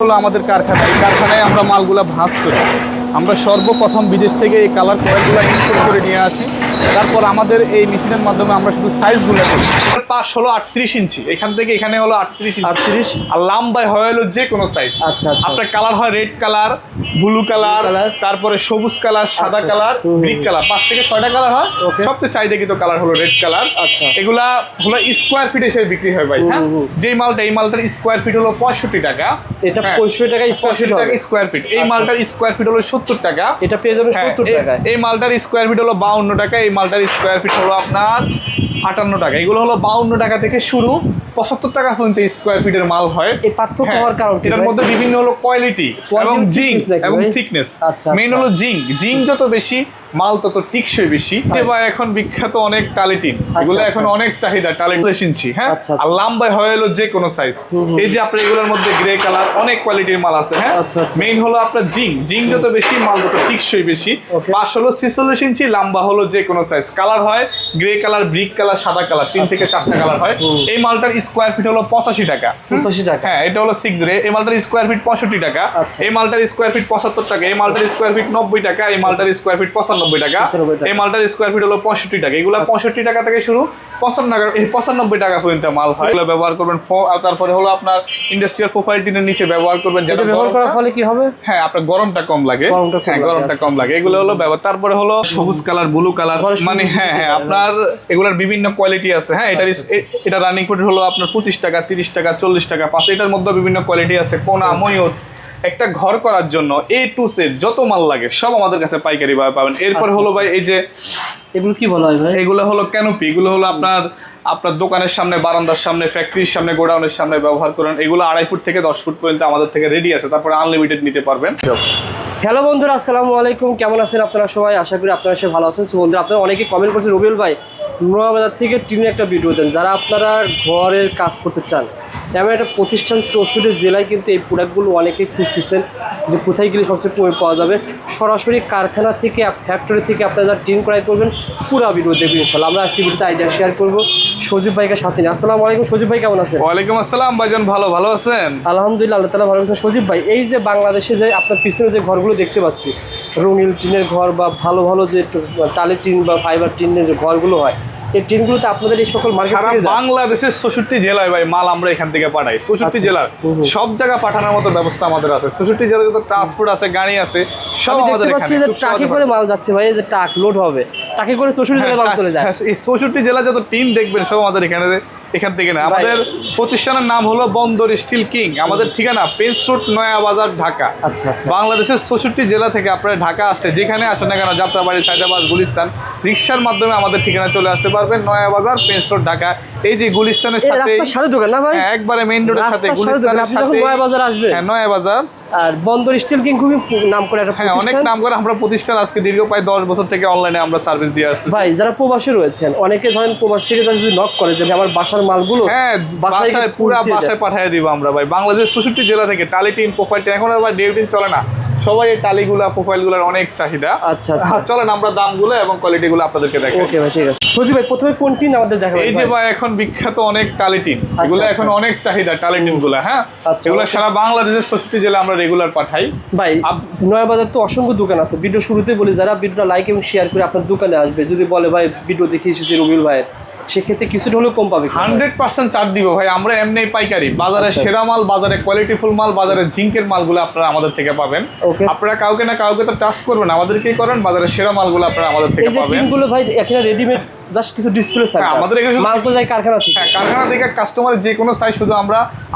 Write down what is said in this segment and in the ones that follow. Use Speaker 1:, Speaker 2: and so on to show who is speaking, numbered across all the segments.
Speaker 1: হলো আমাদের কারখানা। এই কারখানায় আমরা মালগুলা ভাঁজ করি। আমরা সর্বপ্রথম বিদেশ থেকে এই কালার কয়েলগুলো ইম্পোর্ট করে নিয়ে আসি। তারপর আমাদের এই মেশিনের মাধ্যমে আমরা শুধু সাইজগুলো করি। পাশ হলো 38 ইঞ্চি, এখান থেকে এখানে হলো 38 ইঞ্চি, আর লম্বায় হয় হলো যে কোনো সাইজ।
Speaker 2: আচ্ছা আচ্ছা।
Speaker 1: আপনার কালার হয় রেড কালার, ব্লু কালার, তারপরে সবুজ কালার, সাদা কালার, গ্রিন কালার, 5 থেকে 6টা কালার হয়। সবচেয়ে চাহিদাকৃত কালার হলো রেড কালার।
Speaker 2: আচ্ছা,
Speaker 1: এগুলা হলো স্কোয়ার ফিট হিসেবে বিক্রি হয় ভাই। হ্যাঁ, যেই মালটা এই মালটার স্কোয়ার ফিট হলো 65 টাকা।
Speaker 2: এটা 65 টাকা
Speaker 1: স্কোয়ার ফিট। এই মালটার স্কোয়ার ফিট হলো 70 টাকা।
Speaker 2: এটা পেয়ে যাবেন 70 টাকা।
Speaker 1: এই মালটার স্কোয়ার ফিট হলো 52 টাকা। এই মালটার স্কোয়ার ফিট হলো আপনার 58 টাকা। এগুলো হলো 52 টাকা থেকে শুরু, 75 টাকা পর্যন্ত স্কোয়ার ফিটের মাল হয়।
Speaker 2: এই পার্থক্য হওয়ার কারণ কি?
Speaker 1: এটার মধ্যে বিভিন্ন হলো কোয়ালিটি এবং জিঙ্ক এবং থিকনেস। মেইন হলো জিঙ্ক যত বেশি মাল তত টিকসই বেশি। এখন বিখ্যাত অনেক টালিটিন, এগুলো এখন অনেক চাহিদা। টালিটিন হ্যাঁ, আর লম্বায় হয় হলো যে কোনো সাইজ। এই যে আপনার এগুলোর মধ্যে গ্রে কালার অনেক কোয়ালিটির মাল আছে। হ্যাঁ, মেইন হলো আপনার জিঙ্ক যত বেশি মাল তত টিকসই বেশি। পাশ হলো 46 ইঞ্চি, লম্বা হলো যে কোনো সাইজ। কালার হয় গ্রে কালার, ব্রিক কালার, সাদা কালার, 3 থেকে 4টা কালার হয়। এই মালটার স্কোয়ার ফিট হলো 85 টাকা।
Speaker 2: 85 টাকা।
Speaker 1: হ্যাঁ, এটা হলো 6 রে। এই মালটার স্কোয়ার ফিট 65 টাকা। এই মালটার স্কোয়ার ফিট 75 টাকা। এই মালটার স্কোয়ার ফিট 90 টাকা। এই মালটার স্কোয়ার ফিট 95 টাকা। এই মালটার স্কোয়ার ফিট হলো 65 টাকা। এগুলো 65 টাকা থেকে শুরু, 95 টাকা পর্যন্ত মাল হয়। এগুলো ব্যবহার করবেন। তারপরে হলো আপনার ইন্ডাস্ট্রিয়াল প্রোফাইল টিনের নিচে ব্যবহার করবেন, যেটা
Speaker 2: ব্যবহার করার ফলে কি হবে?
Speaker 1: হ্যাঁ, আপনার গরমটা কম লাগে। গরমটা কম লাগে। এগুলো হলো ব্যবহার। তারপরে হলো সবুজ কালার, ব্লু কালার, মানে হ্যাঁ হ্যাঁ আপনার এগুলোর বিভিন্ন কোয়ালিটি আছে। হ্যাঁ, এটা রানিং কোড হলো আপনার 25 টাকা, 30 টাকা, 40 টাকা, 5। এটার মধ্যে বিভিন্ন কোয়ালিটি আছে। কোনা, ময়ূর। একটা ঘর করার জন্য A to Z যত মাল লাগে সব আমাদের কাছে পাইকারি ভাবে পাবেন। এরপর হলো ভাই এই যে
Speaker 2: এগুলো কি বলা হয় ভাই?
Speaker 1: এগুলো হলো ক্যানোপি। এগুলো হলো আপনার দোকানের সামনে, বারান্দার সামনে, ফ্যাক্টরির সামনে, গোডাউনের সামনে ব্যবহার করেন। এগুলো 2.5 ফুট থেকে 10 ফুট পর্যন্ত আমাদের থেকে রেডি আছে। তারপরে আনলিমিটেড নিতে পারবেন।
Speaker 2: হ্যালো বন্ধুরা, আসসালামু আলাইকুম। কেমন আছেন আপনারা সবাই? আশা করি আপনারা সবাই ভালো আছেন। বন্ধুরা, আপনারা অনেকে কমেন্ট করছেন, রবিউল ভাই নোয়াবাজার থেকে টিনের একটা ভিডিও দেন। যারা আপনারা ঘরের কাজ করতে চান, এমন একটা প্রতিষ্ঠান 64 জেলায় কিন্তু এই প্রোডাক্টগুলো অনেকেই খুঁজতেছেন যে কোথায় গেলে সবচেয়ে কমে পাওয়া যাবে। সরাসরি কারখানা থেকে, ফ্যাক্টরি থেকে আপনারা যারা টিন ক্রয় করবেন, পুরো ভিডিও দেখবেন ইনশাআল্লাহ। আমরা আজকে ভিডিওতে আইডিয়া শেয়ার করব সজীব ভাইকে সাথে নিয়ে। আসসালামু আলাইকুম সজীব ভাই, কেমন আছেন?
Speaker 1: ওয়ালাইকুম আসসালাম ভাইজান, ভালো আছেন?
Speaker 2: আলহামদুলিল্লাহ, আল্লাহ তাআলা ভালো আছেন। সজীব ভাই, এই যে বাংলাদেশে যে আপনার পিছনে যে ঘরগুলো দেখতে পাচ্ছি, রঙিন টিনের ঘর বা ভালো ভালো যে টালি টিন বা ফাইবার টিনের যে ঘরগুলো হয়, এই টিনগুলোতে আপনাদের এই সকল মার্কেট থেকে
Speaker 1: বাংলাদেশের 64 জেলায় ভাই মাল আমরা এখান থেকে পাঠাই। 64 জেলার সব জায়গা পাঠানোর মতো ব্যবস্থা আমাদের আছে। 64 জেলায় যত ট্রান্সপোর্ট আছে, গাড়ি আছে, সব আমাদের এখানে।
Speaker 2: পাচ্ছি যে ট্রাকে করে মাল যাচ্ছে ভাই, যে ট্রাক লোড হবে, ট্রাকে করে 64 জেলায় মাল চলে যায়।
Speaker 1: এই 64 জেলা যত টিন দেখবেন সব আমাদের এখান থেকে না। আমাদের প্রতিষ্ঠানের নাম হলো বন্দর স্টিল কিং। আমাদের ঠিকানা পেন্স রোড, নয়া বাজার, ঢাকা।
Speaker 2: আচ্ছা আচ্ছা।
Speaker 1: বাংলাদেশের 64 জেলা থেকে আপনারা ঢাকা আসতে যেখানে আসেন না কেন, যাত্রাবাড়ি, সায়দাবাদ, গুলিস্তান, রিক্সার মাধ্যমে আমাদের ঠিকানা চলে আসতে পারবেন। নয়া বাজার, পেন্স রোড, ঢাকা। এই যে গুলিস্তানের সাথে
Speaker 2: দোকান না ভাই,
Speaker 1: একবারে মেইন রোডের সাথে গুলিস্তানের সাথে
Speaker 2: নয়া বাজার আসবে।
Speaker 1: হ্যাঁ, নয়া বাজার।
Speaker 2: আর বন্দর স্টিল কিং খুবই নাম করে একটা প্রতিষ্ঠান।
Speaker 1: অনেক নাম করে আমরা প্রতিষ্ঠান। আজকে দীর্ঘ প্রায় 10 বছর থেকে অনলাইনে আমরা সার্ভিস দিয়ে আসছি।
Speaker 2: ভাই যারা প্রবাসী রয়েছেন, অনেকে ধরেন প্রবাস থেকে যদি নক করে যে আমার বাসার মালগুলো,
Speaker 1: হ্যাঁ, বাসায় পুরো বাসায় পাঠিয়ে দিব আমরা ভাই। বাংলাদেশ 64 জেলা থেকে টালি টিন, প্রোফাইল টিন, এখন আবার ডেভিটিন চলে না, সবাই এই টালিগুলা, প্রোফাইলগুলোর অনেক চাহিদা।
Speaker 2: আচ্ছা আচ্ছা,
Speaker 1: চলেন আমরা দামগুলো এবং কোয়ালিটিগুলো আপনাদেরকে দেখাই।
Speaker 2: ওকে ভাই, ঠিক আছে। সজীব ভাই, প্রথমে কোন টিন আমাদের দেখাবেন?
Speaker 1: এই যে ভাই এখন বিখ্যাত অনেক টালিটিন, এগুলো এখন অনেক চাহিদা টালিটিনগুলো। হ্যাঁ, এগুলো সারা বাংলাদেশের 64 জেলা আমরা রেগুলার পাঠাই।
Speaker 2: ভাই নয়া বাজার তো অসংখ্য দোকান আছে। ভিডিও শুরুতে বলি, যারা ভিডিওটা লাইক এবং শেয়ার করে আপনার দোকানে আসবে, যদি বলে ভাই ভিডিও দেখে এসেছি রবিউল ভাইয়ের, সেক্ষেত্রে কিছুটা হলেও কম পাবে।
Speaker 1: 100% ছাড় দিব ভাই। আমরা এমনি পাইকারি, বাজারে সেরা মাল, বাজারে কোয়ালিটিফুল মাল, বাজারে জিঙ্কের মালগুলো আপনারা আমাদের থেকে পাবেন। আপনারা কাউকে না কাউকে তো ট্রাস্ট করবেন, আমাদেরকেই করেন। বাজারে সেরা মালগুলো আপনারা আমাদের থেকে পাবেন।
Speaker 2: এই টিনগুলো ভাই এখানে রেডিমেড জাস্ট কিছু ডিসপ্লে থাকে।
Speaker 1: আমাদের এখানে
Speaker 2: মাল তো যায় কারখানা থেকে।
Speaker 1: হ্যাঁ, কারখানা থেকে কাস্টমারের যে কোনো সাইজ, শুধু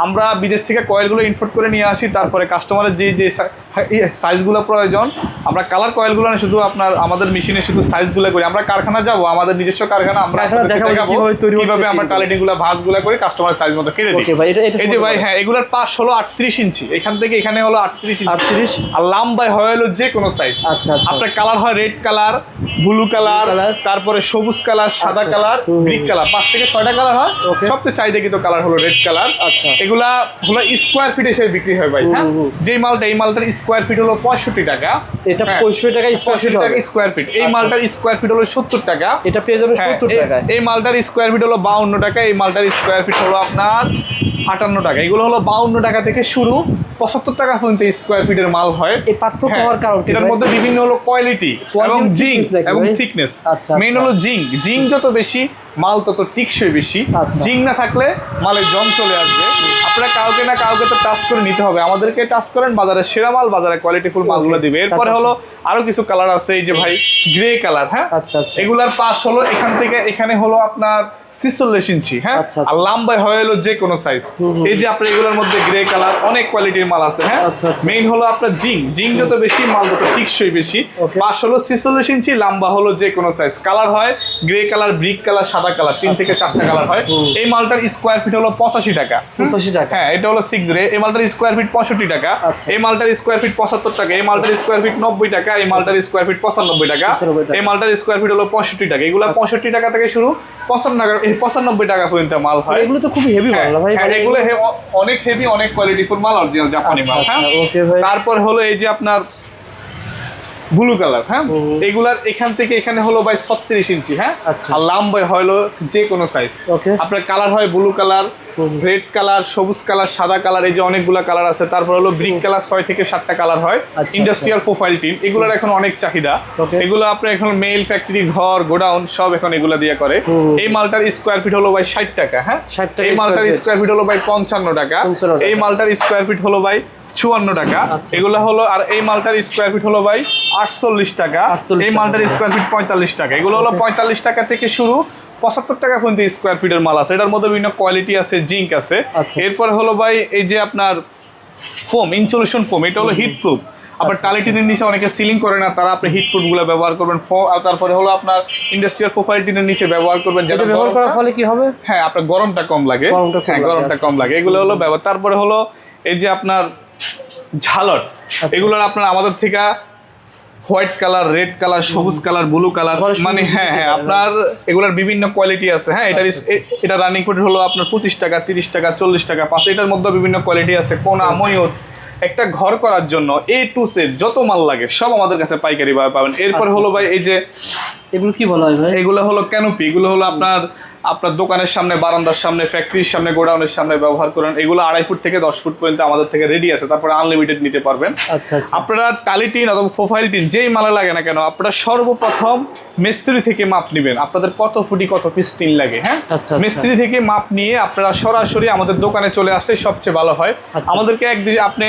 Speaker 1: আমরা বিদেশ থেকে কয়েলগুলো ইম্পোর্ট করে নিয়ে আসি। তারপরে কাস্টমারের যে সাইজগুলো প্রয়োজন, আমরা কালার কয়েলগুলো শুধু আমাদের মেশিনে শুধু সাইজগুলো করি। আমরা কারখানা যাব, আমাদের নিজস্ব কারখানা, আমরা দেখাবো কিভাবে আমরা টালিটিনগুলো ভাঁজগুলো করে কাস্টমারের সাইজ মতো কেটে দিই। এই যে ভাই, হ্যাঁ, এগুলোর পাশ হলো 38 ইঞ্চি, এখান থেকে এখানে হলো 38 ইঞ্চি, আর লম্বায় হয় হলো যে কোনো সাইজ।
Speaker 2: আচ্ছা আচ্ছা।
Speaker 1: আপনার কালার হয় রেড কালার, ব্লু কালার, তারপরে সবুজ কালার, সাদা কালার, গ্রিন কালার, 5 থেকে 6টা কালার হয়। সবচেয়ে চাহিদাকৃত কালার হলো রেড কালার।
Speaker 2: আচ্ছা,
Speaker 1: এগুলা হলো স্কোয়ার ফিট হিসেবে বিক্রি হয় ভাই। হ্যাঁ, যেই মালটা এই মালটার স্কোয়ার ফিট হলো 65 টাকা।
Speaker 2: এটা 65 টাকা
Speaker 1: স্কোয়ার ফিট। এই মালটার স্কোয়ার ফিট হলো 70 টাকা।
Speaker 2: এটা পেয়ে যাবেন 70 টাকা।
Speaker 1: এই মালটার স্কোয়ার ফিট হলো 52 টাকা। এই মালটার স্কোয়ার ফিট হলো আপনার 58 টাকা। এগুলো হলো 52 টাকা থেকে শুরু, 75 টাকা পর্যন্ত স্কোয়ার ফিটের মাল হয়।
Speaker 2: এই পার্থক্য হওয়ার কারণ কি?
Speaker 1: এটার মধ্যে বিভিন্ন হলো কোয়ালিটি এবং জিঙ্ক এবং থিকনেস। মেইন হলো জিঙ্ক যত বেশি মাল তত টিকসই বেশি। জিঙ্ক না থাকলে মালের জং চলে আসবে। আপনারা কাউকে না কাউকে তো টাস্ট করে নিতে হবে, আমাদেরকে টাস্ট করেন, বাজারে সেরা মাল, বাজারে কোয়ালিটিফুল মালগুলো দিবে। এরপরে হলো আরো কিছু কালার আছে, এই যে ভাই গ্রে কালার। হ্যাঁ, এগুলার পাশ হলো এখান থেকে এখানে হলো আপনার 46 ইঞ্চি। হ্যাঁ, আর লম্বায় হলো যে কোনো সাইজ। এই যে আপনার এগুলোর মধ্যে গ্রে কালার অনেক কোয়ালিটির মাল আছে। হ্যাঁ, মেইন হলো আপনার জিঙ্ক যত বেশি মাল তত টিকসই বেশি। পাশ হলো 46 ইঞ্চি, লম্বা হলো যে কোনো সাইজ। কালার হয় গ্রে কালার, ব্রিক কালার, সাদা কালার, 3 থেকে 4টা কালার হয়। এই মালটার স্কোয়ার ফিট হলো 85 টাকা। 85 টাকা। হ্যাঁ, এটা হলো 6 রে। এই মালটার স্কোয়ার ফিট 65 টাকা। এই মালটার স্কোয়ার ফিট 75 টাকা। এই মালটার স্কোয়ার ফিট 90 টাকা। এই মালটার স্কোয়ার ফিট 95 টাকা। এই মালটার স্কোয়ার ফিট হলো 65 টাকা। এগুলা 65 টাকা থেকে শুরু 95 টাকা পর্যন্ত মাল হয়।
Speaker 2: এগুলো তো খুবই হেভি মাল ভাই।
Speaker 1: এগুলো অনেক হেভি, অনেক কোয়ালিটিফুল মাল, অরিজিনাল জাপানি মাল। হ্যাঁ, তারপর হলো এই যে আপনার ব্লু কালার। হ্যাঁ, এগুলার এখান থেকে এখানে হলো ভাই 36 ইঞ্চি। হ্যাঁ, আর লম্বায় হলো যে কোনো সাইজ। আপনার কালার হয় ব্লু কালার, রেড কালার, সবুজ কালার, সাদা কালার, এই যে অনেকগুলা কালার আছে। তারপর হলো ব্রিক কালার, 6 থেকে 7টা কালার হয়। ইন্ডাস্ট্রিয়াল প্রোফাইল টিন, এগুলোর এখন অনেক চাহিদা। এগুলো আপনার এখন মেইল ফ্যাক্টরি, ঘর, গোডাউন সব এখন এগুলা দিয়ে করে। এই মালটার স্কোয়ার ফিট হলো ভাই 60 টাকা। হ্যাঁ, এই মালটার স্কোয়ার ফিট হলো ভাই 55 টাকা। এই মালটার স্কোয়ার ফিট হলো ভাই 54 টাকা। এগুলো হলো, আর এই মালটার স্কোয়ার ফিট হলো ভাই 48 টাকা। এই মালটার স্কোয়ার ফিট 45 টাকা। এগুলো হলো 45 টাকা থেকে শুরু 75 টাকা পর্যন্ত স্কোয়ার ফিটের মাল আছে। এটার মধ্যে বিভিন্ন কোয়ালিটি আছে, জিঙ্ক আছে। এরপরে হলো ভাই এই যে আপনার ফোম, ইনসুলেশন ফোম, এটা হলো হিট প্রুফ। আপনার টালিটিনের নিচে অনেকে সিলিং করে না, তারা আপনি হিট প্রুফ গুলো ব্যবহার করবেন। আর তারপরে হলো আপনার ইন্ডাস্ট্রিয়াল প্রোফাইল টিনের নিচে ব্যবহার করবেন, যেটা ব্যবহার করার ফলে কি হবে? হ্যাঁ, আপনার গরমটা কম লাগে। হ্যাঁ, গরমটা কম লাগে। এগুলো হলো ব্যবহার। তারপরে হলো এই যে আপনার ঝালর, এগুলোর আপনার আমাদের থেকে হোয়াইট কালার, রেড কালার, সবুজ কালার, ব্লু কালার, মানে হ্যাঁ আপনার এগুলার বিভিন্ন কোয়ালিটি আছে। হ্যাঁ, এটা রানিং কোড হলো আপনার 25 টাকা, 30 টাকা, 40 টাকা, 5। এটার মধ্যে বিভিন্ন কোয়ালিটি আছে। কোনা, ময়ূর, একটা ঘর করার জন্য A to Z যত মাল লাগে সব আমাদের কাছে পাইকারি ভাবে পাবেন। এরপর হলো ভাই এই যে
Speaker 2: এগুলো কি বলা হয় ভাই?
Speaker 1: এগুলো হলো ক্যানোপি। এগুলো হলো আপনার দোকানের সামনে, বারান্দার সামনে, ফ্যাক্টরির সামনে, গোডাউনের সামনে ব্যবহার করেন। এগুলো 2.5 ফুট থেকে 10 ফুট পর্যন্ত আমাদের থেকে রেডি আছে। তারপরে আনলিমিটেড নিতে পারবেন। আপনারা টালিটিন অথবা প্রোফাইল টিন যেই মালে লাগে না কেন, আপনারা সর্বপ্রথম মিস্ত্রি থেকে মাপ নেবেন, আপনাদের কত ফুটি কত পিস টিন লাগে। হ্যাঁ, মিস্ত্রি থেকে মাপ নিয়ে আপনারা সরাসরি আমাদের দোকানে চলে আসলে সবচেয়ে ভালো হয়। আমাদেরকে একদিন আপনি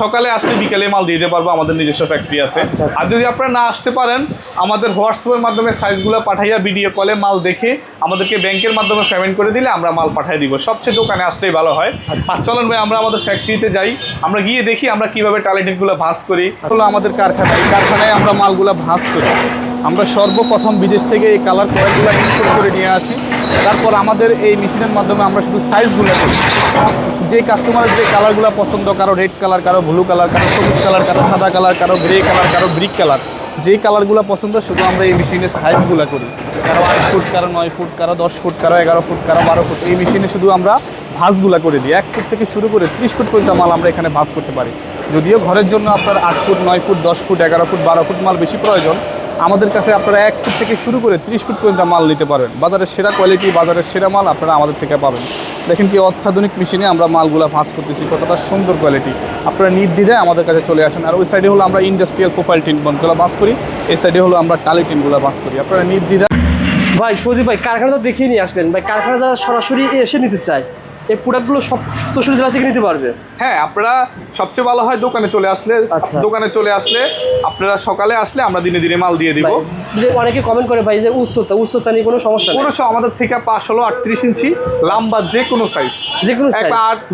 Speaker 1: সকালে আসলে বিকেলে মাল দিয়ে দিতে পারবো, আমাদের নিজস্ব ফ্যাক্টরি আছে। আর যদি আপনারা না আসতে পারেন, আমাদের হোয়াটসঅ্যাপের মাধ্যমে সাইজগুলো পাঠাইয়া ভিডিও কলে মাল দেখে আমাদেরকে ব্যাংকের মাধ্যমে পেমেন্ট করে দিলে আমরা মাল পাঠিয়ে দিব। সবচেয়ে দোকানে আসলেই ভালো হয়। আর চলেন ভাই আমরা আমাদের ফ্যাক্টরিতে যাই, আমরা গিয়ে দেখি আমরা কিভাবে টালিটিনগুলো ভাঁজ করি। হলো আমাদের কারখানায় আমরা মালগুলো ভাঁজ করি। আমরা সর্বপ্রথম বিদেশ থেকে এই কালার কয়েলগুলো ইনস্টল করে নিয়ে আসি। তারপর আমাদের এই মেশিনের মাধ্যমে আমরা শুধু সাইজগুলো করি। যে কাস্টমারের যে কালারগুলো পছন্দ, কারো রেড কালার, কারো ব্লু কালার, কারো সবুজ কালার, কারো সাদা কালার, কারো গ্রে কালার, কারো ব্রিক কালার, যে কালারগুলো পছন্দ শুধু আমরা এই মেশিনের সাইজগুলো করি। কারো 8 ফুট, কারো 9 ফুট, কারো 10 ফুট, কারো 11 ফুট, কারো 12 ফুট। এই মেশিনে শুধু আমরা ভাঁজগুলা করে দিই। 1 ফুট থেকে শুরু করে 30 ফুট পর্যন্ত মাল আমরা এখানে ভাঁজ করতে পারি। যদিও ঘরের জন্য আপনার 8 foot, 9 foot, 10 foot, 11 foot, 12 foot মাল বেশি প্রয়োজন, আমাদের কাছে আপনারা 1 ফুট থেকে শুরু করে 30 ফুট পর্যন্ত মাল নিতে পারবেন। বাজারের সেরা কোয়ালিটি, বাজারের সেরা মাল আপনারা আমাদের থেকে পাবেন। দেখেন কি অত্যাধুনিক মেশিনে আমরা মালগুলা ভাঁজ করতেছি, কতটা সুন্দর কোয়ালিটি। আপনারা নির্দ্বিধায় আমাদের কাছে চলে আসেন। আর ওই সাইডে হলো আমরা ইন্ডাস্ট্রিয়াল প্রোফাইল টিনগুলো ভাঁজ করি, এই সাইডে হলো আমরা টালি টিনগুলো ভাঁজ করি। আপনারা নির্দ্বিধায়।
Speaker 2: ভাই সজীব ভাই কারখানা তো দেখিয়ে নিয়ে আসলেন, ভাই কারখানা যারা সরাসরি এসে নিতে চায় এই প্রোডাক্টগুলো সব 70 জেলা থেকে নিতে পারবে?
Speaker 1: হ্যাঁ, আপনারা সবচেয়ে ভালো হয় দোকানে চলে আসলে। দোকানে চলে আসলে আপনারা সকালে আসলে আমরা দিনে দিনে মাল দিয়ে দিব।
Speaker 2: অনেকে কমেন্ট করে ভাই যে উচ্চতা নিয়ে কোনো সমস্যা নেই।
Speaker 1: আমাদের থেকে পাশ হলো 38 ইঞ্চি, লম্বা যে কোনো সাইজ,
Speaker 2: যে কোনো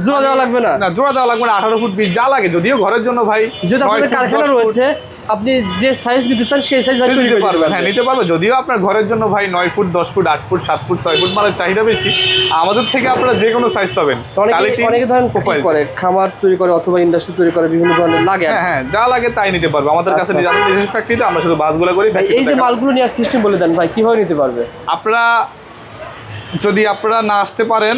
Speaker 2: জোড়া দেওয়া লাগবে না?
Speaker 1: না, জোড়া দেওয়া লাগবে না। 18 ফুট 20 যা লাগে, যদিও ঘরের জন্য ভাই
Speaker 2: যেটা আপনাদের কারখানা রয়েছে, আপনি যে সাইজ নিতে চান সেই সাইজ
Speaker 1: নিতে পারবেন। হ্যাঁ, নিতে পারবে। যদিও আপনার ঘরের জন্য ভাই 9 foot, 10 foot, 8 foot, 7 foot, 6 foot মালের চাহিদা বেশি, আমাদের থেকে আপনারা যে কোনো সাইজ পাবেন।
Speaker 2: অনেকে ধরেন করে খামার তৈরি করে অথবা ইন্ডাস্ট্রি তৈরি করে, বিভিন্ন ধরনের লাগে।
Speaker 1: হ্যাঁ, যা লাগে তাই নিতে পারবে আমাদের কাছে। নিজস্ব ফ্যাক্টরিতে আমরা শুধু বাসগুলো করি।
Speaker 2: এই যে মালগুলো নেওয়ার সিস্টেম বলে দেন ভাই, কিভাবে নিতে পারবে?
Speaker 1: আপনারা যদি না আসতে পারেন,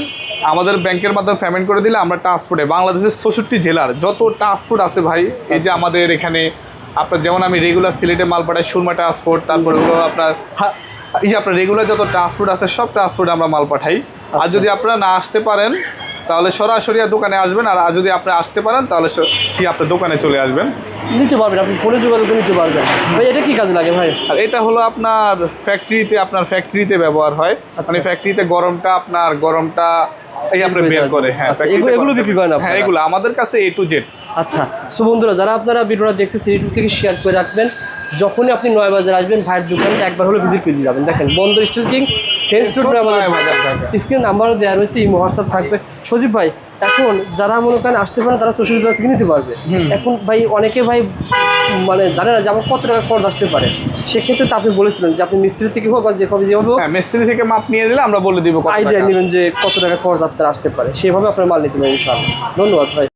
Speaker 1: আমাদের ব্যাংকের মাধ্যমে পেমেন্ট করে দিলে আমরা ট্রান্সপোর্টে বাংলাদেশের 64 জেলার যত ট্রান্সপোর্ট আছে ভাই, এই যে আমাদের এখানে আপনার যেমন আমি রেগুলার সিলেটে মাল পাঠাই, সুরমা ট্রান্সপোর্ট, তারপরে হলো আপনার এই যে আপনার রেগুলার যত ট্রান্সপোর্ট আছে সব ট্রান্সপোর্টে আমরা মাল পাঠাই। আর যদি আপনারা না আসতে পারেন, তাহলে সরাসরি দোকানে আসবেন, আর যদি আপনি আসতে পারেন তাহলে ঠিক আপনার দোকানে চলে আসবেন,
Speaker 2: নিতে পারবেন, আপনি ফোনে যোগাযোগ করে নিতে পারবেন। ভাই এটা কি কাজে লাগে ভাই?
Speaker 1: আর এটা হলো আপনার ফ্যাক্টরিতে ব্যবহার হয়, মানে ফ্যাক্টরিতে গরমটা এই আপনার বের করে। হ্যাঁ,
Speaker 2: এগুলো বিক্রি করেন
Speaker 1: হ্যাঁ, এগুলো আমাদের কাছে A to Z।
Speaker 2: আচ্ছা, সো বন্ধুরা যারা আপনারা ভিডিওটা দেখতেছেন ইউটিউব থেকে শেয়ার করে রাখবেন, যখনই আপনি নয়াবাজার আসবেন ভাইয়ের দোকানে একবার হলো ভিজিট করে যাবেন। দেখেন বন্দর স্টিল কিং স্ক্রিন নাম্বারও দেওয়া রয়েছে, এই হোয়াটসঅ্যাপ থাকবে। সজীব ভাই, এখন যারা মনে করেন আসতে পারেন তারা 64 টাকা থেকে নিতে পারবে। এখন ভাই অনেকে ভাই মানে জানে না যে আমার কত টাকা খরচ আসতে পারে, সেক্ষেত্রে তো আপনি বলেছিলেন যে আপনি মিস্ত্রি থেকে হোক বা যেভাবে হোক
Speaker 1: মিস্ত্রি থেকে মাপ নিয়ে দিলে আমরা বলে দিব
Speaker 2: আইডিয়া নেবেন যে কত টাকা খরচ আপনার আসতে পারে, সেভাবে আপনার মাল নিতে পারেন ইনশাআল্লাহ। ধন্যবাদ ভাই।